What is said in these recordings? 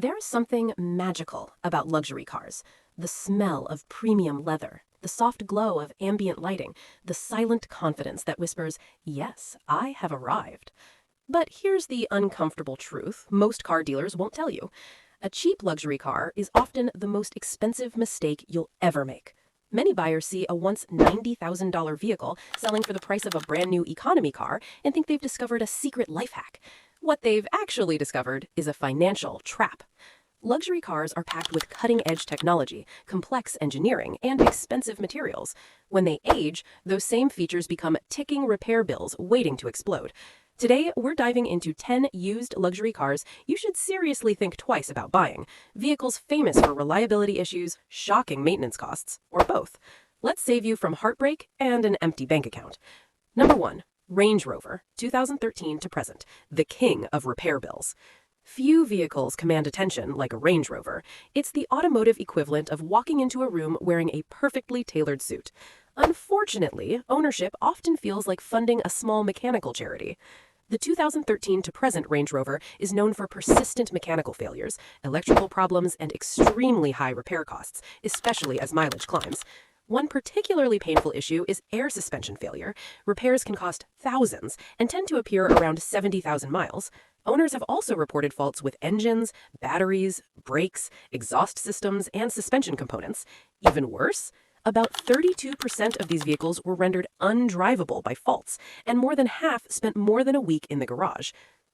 There's something magical about luxury cars. The smell of premium leather, the soft glow of ambient lighting, the silent confidence that whispers, "Yes, I have arrived." But here's the uncomfortable truth most car dealers won't tell you. A cheap luxury car is often the most expensive mistake you'll ever make. Many buyers see a once $90,000 vehicle selling for the price of a brand new economy car and think they've discovered a secret life hack. What they've actually discovered is a financial trap. Luxury cars are packed with cutting-edge technology, complex engineering, and expensive materials. When they age, those same features become ticking repair bills waiting to explode. Today, we're diving into 10 used luxury cars you should seriously think twice about buying. Vehicles famous for reliability issues, shocking maintenance costs, or both. Let's save you from heartbreak and an empty bank account. Number 1. Range Rover, 2013 to present, the king of repair bills. Few vehicles command attention like a Range Rover. It's the automotive equivalent of walking into a room wearing a perfectly tailored suit. Unfortunately, ownership often feels like funding a small mechanical charity. The 2013 to present Range Rover is known for persistent mechanical failures, electrical problems, and extremely high repair costs, especially as mileage climbs. One particularly painful issue is air suspension failure. Repairs can cost thousands and tend to appear around 70,000 miles. Owners have also reported faults with engines, batteries, brakes, exhaust systems, and suspension components. Even worse, about 32% of these vehicles were rendered undrivable by faults, and more than half spent more than a week in the garage.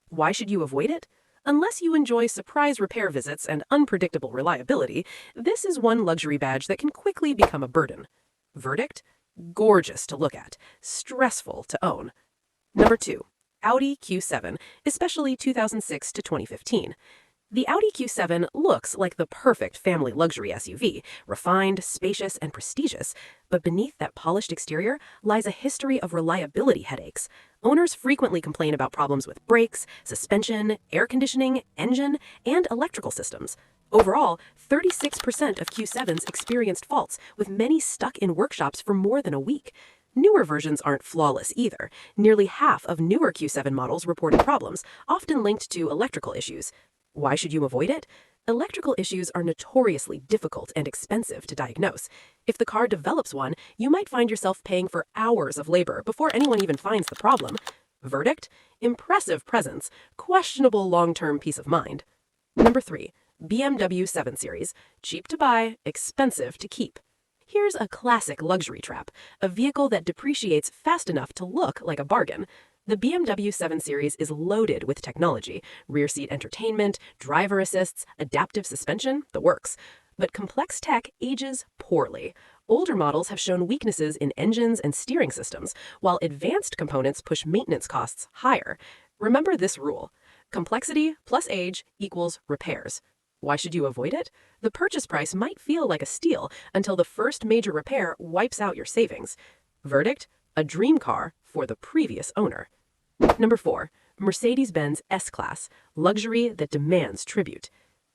Why should you avoid it? Unless you enjoy surprise repair visits and unpredictable reliability, this is one luxury badge that can quickly become a burden. Verdict? Gorgeous to look at, stressful to own. Number 2. Audi Q7, especially 2006 to 2015. The Audi Q7 looks like the perfect family luxury SUV, refined, spacious, and prestigious, but beneath that polished exterior lies a history of reliability headaches. Owners frequently complain about problems with brakes, suspension, air conditioning, engine, and electrical systems. Overall, 36% of Q7s experienced faults, with many stuck in workshops for more than a week. Newer versions aren't flawless either. Nearly half of newer Q7 models reported problems, often linked to electrical issues. Why should you avoid it? Electrical issues are notoriously difficult and expensive to diagnose. If the car develops one, you might find yourself paying for hours of labor before anyone even finds the problem. Verdict? Impressive presence, questionable long-term peace of mind. Number 3. BMW 7 Series. Cheap to buy, expensive to keep. Here's a classic luxury trap, a vehicle that depreciates fast enough to look like a bargain. The BMW 7 Series is loaded with technology, rear seat entertainment, driver assists, adaptive suspension, the works. But complex tech ages poorly. Older models have shown weaknesses in engines and steering systems, while advanced components push maintenance costs higher. Remember this rule: complexity plus age equals repairs. Why should you avoid it? The purchase price might feel like a steal until the first major repair wipes out your savings. Verdict? A dream car for the previous owner. Number 4. Mercedes-Benz S-Class, luxury that demands tribute.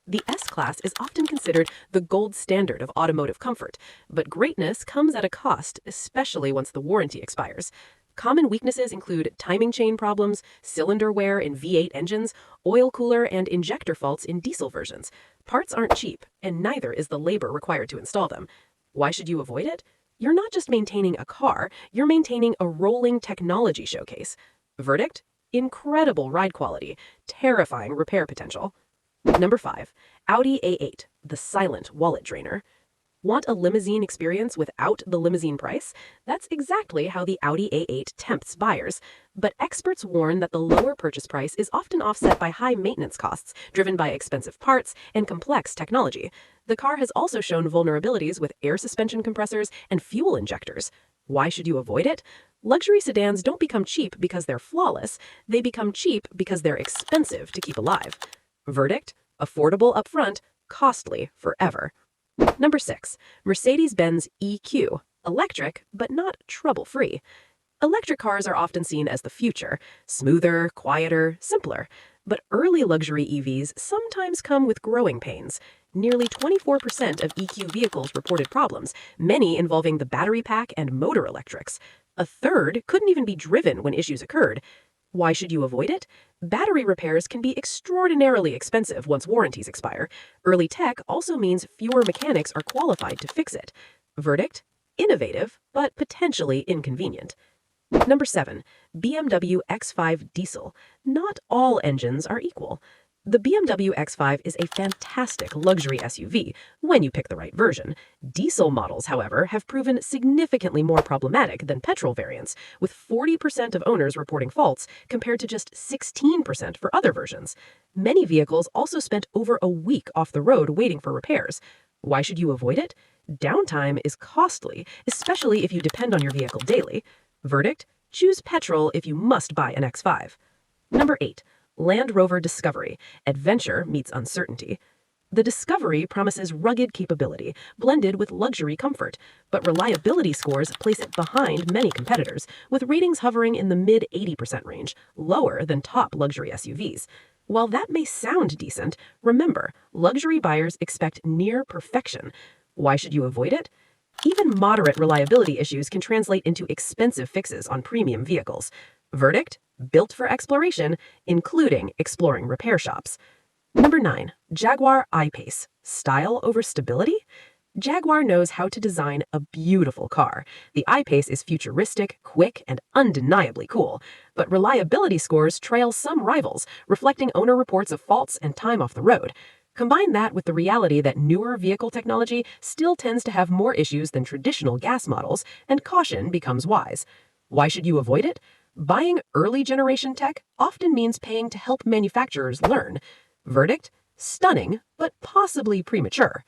The S-Class is often considered the gold standard of automotive comfort, but greatness comes at a cost, especially once the warranty expires. Common weaknesses include timing chain problems, cylinder wear in V8 engines, oil cooler and injector faults in diesel versions. Parts aren't cheap, and neither is the labor required to install them. Why should you avoid it? You're not just maintaining a car, you're maintaining a rolling technology showcase. Verdict? Incredible ride quality, terrifying repair potential. Number 5. Audi A8, the silent wallet drainer. Want a limousine experience without the limousine price? That's exactly how the Audi A8 tempts buyers. But experts warn that the lower purchase price is often offset by high maintenance costs, driven by expensive parts and complex technology. The car has also shown vulnerabilities with air suspension compressors and fuel injectors. Why should you avoid it? Luxury sedans don't become cheap because they're flawless. They become cheap because they're expensive to keep alive. Verdict? Affordable upfront, costly forever. Number 6. Mercedes-Benz EQ. Electric, but not trouble-free. Electric cars are often seen as the future, smoother, quieter, simpler. But early luxury EVs sometimes come with growing pains. Nearly 24% of EQ vehicles reported problems, many involving the battery pack and motor electrics. A third couldn't even be driven when issues occurred. Why should you avoid it? Battery repairs can be extraordinarily expensive once warranties expire. Early tech also means fewer mechanics are qualified to fix it. Verdict? Innovative, but potentially inconvenient. Number 7. BMW X5 Diesel. Not all engines are equal. The BMW X5 is a fantastic luxury SUV when you pick the right version. Diesel models, however, have proven significantly more problematic than petrol variants, with 40% of owners reporting faults compared to just 16% for other versions. Many vehicles also spent over a week off the road waiting for repairs. Why should you avoid it? Downtime is costly, especially if you depend on your vehicle daily. Verdict? Choose petrol if you must buy an X5. Number 8. Land Rover Discovery. Adventure meets uncertainty. The Discovery promises rugged capability, blended with luxury comfort, but reliability scores place it behind many competitors, with ratings hovering in the mid-80% range, lower than top luxury SUVs. While that may sound decent, remember, luxury buyers expect near perfection. Why should you avoid it? Even moderate reliability issues can translate into expensive fixes on premium vehicles. Verdict? Built for exploration, including exploring repair shops. Number 9. Jaguar I-Pace. Style over stability? Jaguar knows how to design a beautiful car. The I-Pace is futuristic, quick, and undeniably cool. But reliability scores trail some rivals, reflecting owner reports of faults and time off the road. Combine that with the reality that newer vehicle technology still tends to have more issues than traditional gas models, and caution becomes wise. Why should you avoid it? Buying early generation tech often means paying to help manufacturers learn. Verdict? Stunning, but possibly premature.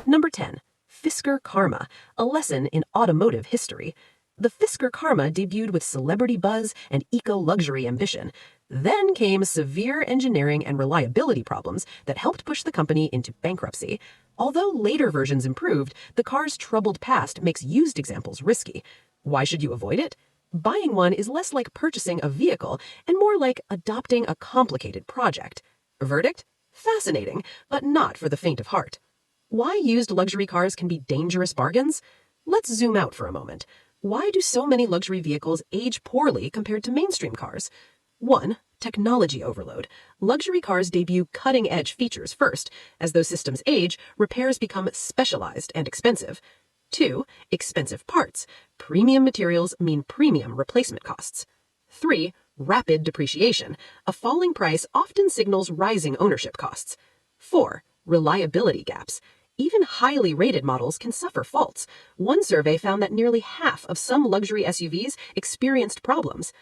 Number 10. Fisker Karma, a lesson in automotive history. The Fisker Karma debuted with celebrity buzz and eco-luxury ambition. Then came severe engineering and reliability problems that helped push the company into bankruptcy. Although later versions improved, the car's troubled past makes used examples risky. Why should you avoid it? Buying one is less like purchasing a vehicle and more like adopting a complicated project. Verdict? Fascinating, but not for the faint of heart. Why used luxury cars can be dangerous bargains? Let's zoom out for a moment. Why do so many luxury vehicles age poorly compared to mainstream cars? 1. Technology overload. Luxury cars debut cutting-edge features first. As those systems age, repairs become specialized and expensive. 2. Expensive parts. Premium materials mean premium replacement costs. 3. Rapid depreciation. A falling price often signals rising ownership costs. 4. Reliability gaps. Even highly rated models can suffer faults. One survey found that nearly half of some luxury SUVs experienced problems.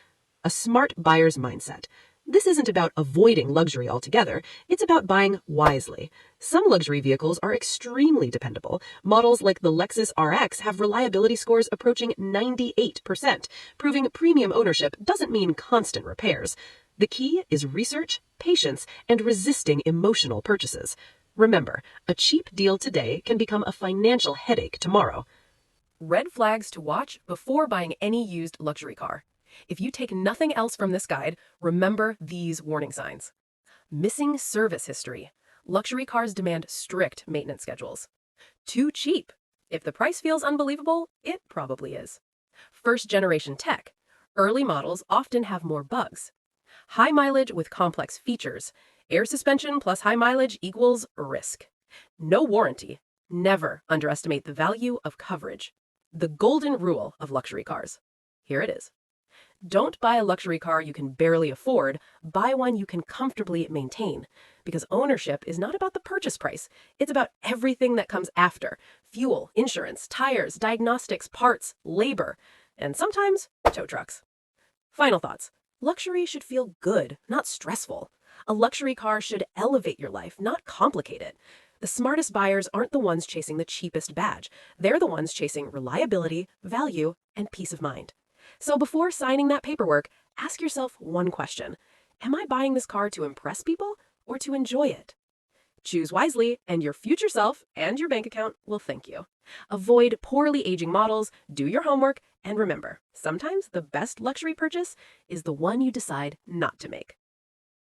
A smart buyer's mindset. This isn't about avoiding luxury altogether, it's about buying wisely. Some luxury vehicles are extremely dependable. Models like the Lexus RX have reliability scores approaching 98%, proving premium ownership doesn't mean constant repairs. The key is research, patience, and resisting emotional purchases. Remember, a cheap deal today can become a financial headache tomorrow. Red flags to watch before buying any used luxury car. If you take nothing else from this guide, remember these warning signs. Missing service history. Luxury cars demand strict maintenance schedules. Too cheap. If the price feels unbelievable, it probably is. First generation tech. Early models often have more bugs. High mileage with complex features. Air suspension plus high mileage equals risk. No warranty. Never underestimate the value of coverage. The golden rule of luxury cars. Here it is. Don't buy a luxury car you can barely afford, buy one you can comfortably maintain. Because ownership is not about the purchase price, it's about everything that comes after. Fuel, insurance, tires, diagnostics, parts, labor, and sometimes tow trucks. Final thoughts. Luxury should feel good, not stressful. A luxury car should elevate your life, not complicate it. The smartest buyers aren't the ones chasing the cheapest badge. They're the ones chasing reliability, value, and peace of mind. So before signing that paperwork, ask yourself one question. Am I buying this car to impress people or to enjoy it? Choose wisely, and your future self and your bank account will thank you. Avoid poorly aging models, do your homework, and remember, sometimes the best luxury purchase is the one you decide not to make.